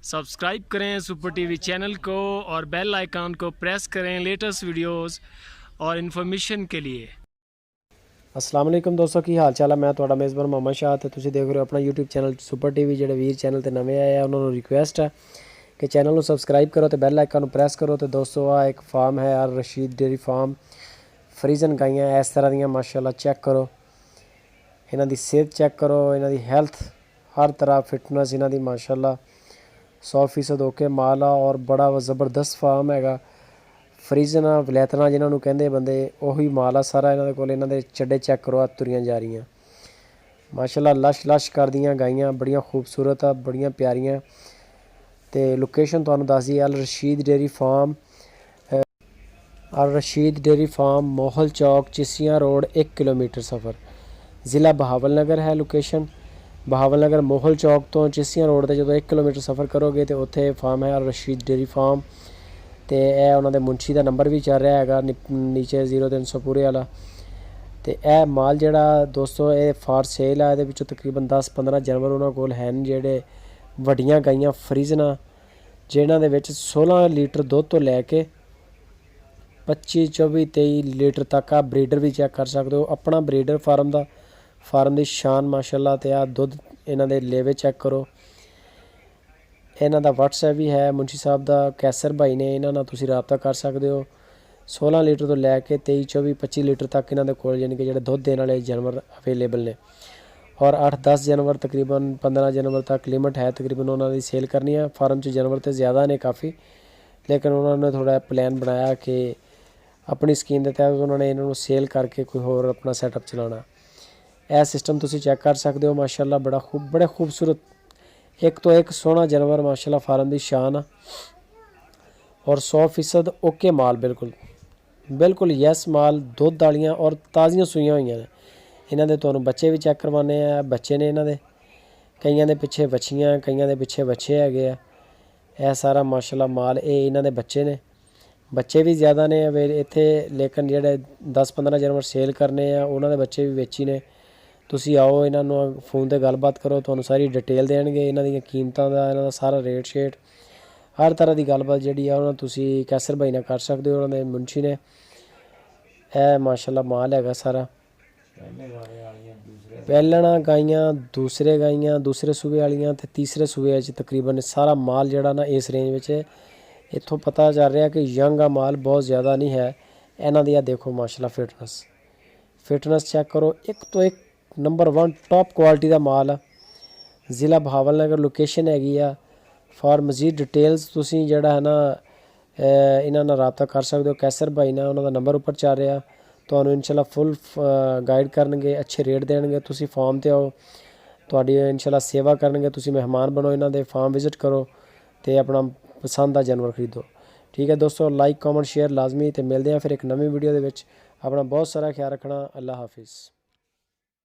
Subscribe करें super TV channel को और बेल आइकन को प्रेस करें लेटेस्ट वीडियोस और इन्फॉर्मेशन के लिए। अस्सलाम वालेकुम दोस्तों, की हाल चाल है। मैं ਤੁਹਾਡਾ ਮੇਜ਼ਬਾਨ मोहम्मद शाह ਤੇ ਤੁਸੀਂ ਦੇਖ ਰਹੇ ਹੋ ਆਪਣਾ YouTube ਚੈਨਲ ਸੁਪਰ ਟੀਵੀ। ਜਿਹੜੇ ਵੀਰ ਚੈਨਲ ਤੇ ਨਵੇਂ ਆਏ ਆ ਉਹਨਾਂ ਨੂੰ ਰਿਕੁਐਸਟ ਹੈ ਕਿ ਚੈਨਲ ਨੂੰ ਸਬਸਕ੍ਰਾਈਬ ਕਰੋ ਤੇ ਬੈਲ ਆਈਕਨ ਨੂੰ ਪ੍ਰੈਸ ਕਰੋ। ਤੇ ਦੋਸਤੋ ਆ ਇੱਕ ਫਾਰਮ ਹੈ ਅਲ ਰਸ਼ੀਦ ਡੇਰੀ ਫਾਰਮ। ਫਰੀਜ਼ਨ ਗਾਈਆਂ ਇਸ ਤਰ੍ਹਾਂ ਦੀਆਂ ਮਾਸ਼ਾਅੱਲਾ ਚੈੱਕ ਕਰੋ, ਇਹਨਾਂ ਦੀ ਸਿਹਤ ਚੈੱਕ ਕਰੋ, ਇਹਨਾਂ ਦੀ ਹੈਲਥ ਹਰ ਤਰ੍ਹਾਂ ਫਿਟਨੈਸ ਇਹਨਾਂ ਦੀ ਮਾਸ਼ਾਅੱਲਾ 100% ਓਕੇ ਮਾਲ ਆ ਔਰ ਬੜਾ ਜ਼ਬਰਦਸਤ ਫਾਰਮ ਹੈਗਾ। ਫਰੀਜ਼ਨ ਵਲੈਤਨਾ ਜਿਨ੍ਹਾਂ ਨੂੰ ਕਹਿੰਦੇ ਬੰਦੇ ਉਹੀ ਮਾਲ ਆ ਸਾਰਾ ਇਹਨਾਂ ਦੇ ਕੋਲ। ਇਹਨਾਂ ਦੇ ਚੱਡੇ ਚੈੱਕ ਕਰੋ, ਆ ਤੁਰੀਆਂ ਜਾ ਰਹੀਆਂ ਮਾਸ਼ਾਅੱਲਾ ਲਸ਼ ਕਰਦੀਆਂ ਗਾਈਆਂ, ਬੜੀਆਂ ਖੂਬਸੂਰਤ ਆ, ਬੜੀਆਂ ਪਿਆਰੀਆਂ। ਤੇ ਲੋਕੇਸ਼ਨ ਤੁਹਾਨੂੰ ਦੱਸ ਦਈਏ, ਅਲ ਰਸ਼ੀਦ ਡੇਰੀ ਫਾਰਮ, ਅਲ ਰਸ਼ੀਦ ਡੇਰੀ ਫਾਰਮ ਮੋਹਲ ਚੌਕ चिसियां रोड 1 किलोमीटर सफ़र, ज़िला बहावल नगर है लोकेशन। बहावल नगर मोहल चौक तो चिसियां रोड से जो 1 किलोमीटर सफ़र करोगे तो उत्थे फार्म है अल रशीद डेरी फार्म। तो यह उन्होंने मुंशी का नंबर भी चल रहा है नीचे 0300 पूरे वाला। तो यह माल जोड़ा दोस्तों ये फॉर सेल है। ये तकरीबन 10-15 जानवर उन्होंने कोल हैं जेडे वड्डियां गाइयां फ्रीजना जिन्हां दे विच 16 लीटर दुध तो लैके 25, 24, 23 लीटर तक आ ब्रीडर भी चैक कर सकते हो। अपना ब्रीडर फार्म की शान माशाअल्लाह। तो आ दुध इन्हां दे लेवे चैक करो। इन्हां दा WhatsApp भी है मुंशी साहब का, कैसर भाई ने, इन्हां नाल तुसीं राबता कर सकते हो। 16 लीटर तो लैके 23, 24, 25 लीटर तक इन्हां दे कोल यानी कि जिहड़े दुध देने वाले जानवर अवेलेबल ने। और 8-10 जानवर तकरीबन 15 जानवर तक लिमिट है तकरीबन उन्होंने दी सेल करनी है। फार्म च जानवर तो ज़्यादा ने काफ़ी, लेकिन उन्होंने थोड़ा प्लान बनाया कि अपनी स्कीम के तहत उन्होंने इन्हों सेल करके कोई होर अपना सैटअप चलाना। यह सिस्टम तुसीं चैक कर सकते हो माशाअल्लाह। बड़े खूबसूरत एक तो एक सोहना जानवर माशाअल्लाह, फार्म की शान और 100% ओके माल, बिल्कुल यस माल, दुध वालियां और ताज़ियां सूईयां हुई ने। इन्हां दे तुहानूं बच्चे भी चैक करवाने आ, बच्चे ने इन्हां दे, कईयां दे पिछे बच्छियां, कईयां दे पिछे बच्चे हैगे आ। यह सारा माशाअल्लाह माल ये इन्हां दे बच्चे ने, बच्चे भी ज़्यादा ने इत्थे, लेकिन जेह्ड़े 10-15 जानवर सेल करने आ उन्हां दे बच्चे भी बेची ने। तुसीं आओ इन्हां नूं फोन ते गलबात करो, तुहानूं सारी डिटेल देणगे इन्हां दियां कीमतां दा, इन्हां दा सारा रेट शेट हर तरह की गलबात जिहड़ी आ उन्हां तुसीं कैसर भाई नाल कर सकदे हो, उन्हां दे मुंशी ने। यह माशाअल्लाह माल हैगा सारा। पैलना गाइयां, दूसरे सूबे वालियां ते तीसरे सूबे तकरीबन सारा माल जिहड़ा ना इस रेंज विच इत्थों पता चल रहा कि यंग आ माल, बहुत ज़्यादा नहीं है। इन्हां दी देखो माशाअल्लाह फिटनेस चेक करो, एक तो एक नंबर 1 टॉप क्वालिटी का माल आ। ज़िला बहावल नगर लोकेशन हैगी आ। फॉर मजीद डिटेल्स तुसीं जिहड़ा है ना इन्हां नाल राबता कर सकते हो। कैसर भाई ने उन्होंने नंबर उपर चल रहा, तुहानूं इंशाअल्लाह फुल गाइड करनगे, अच्छे रेट देणगे। तुसीं फार्म ते आओ, तुहाडी इंशाअल्लाह सेवा करनगे। तुसीं मेहमान बनो, इन्हां दे फार्म विजिट करो तो अपना पसंद का जानवर खरीदो। ठीक है दोस्तों, लाइक कॉमेंट शेयर लाजमी। तो मिलते हैं फिर एक नवी वीडियो के विच। अपना बहुत सारा ख्याल रखना। अल्लाह हाफिज़।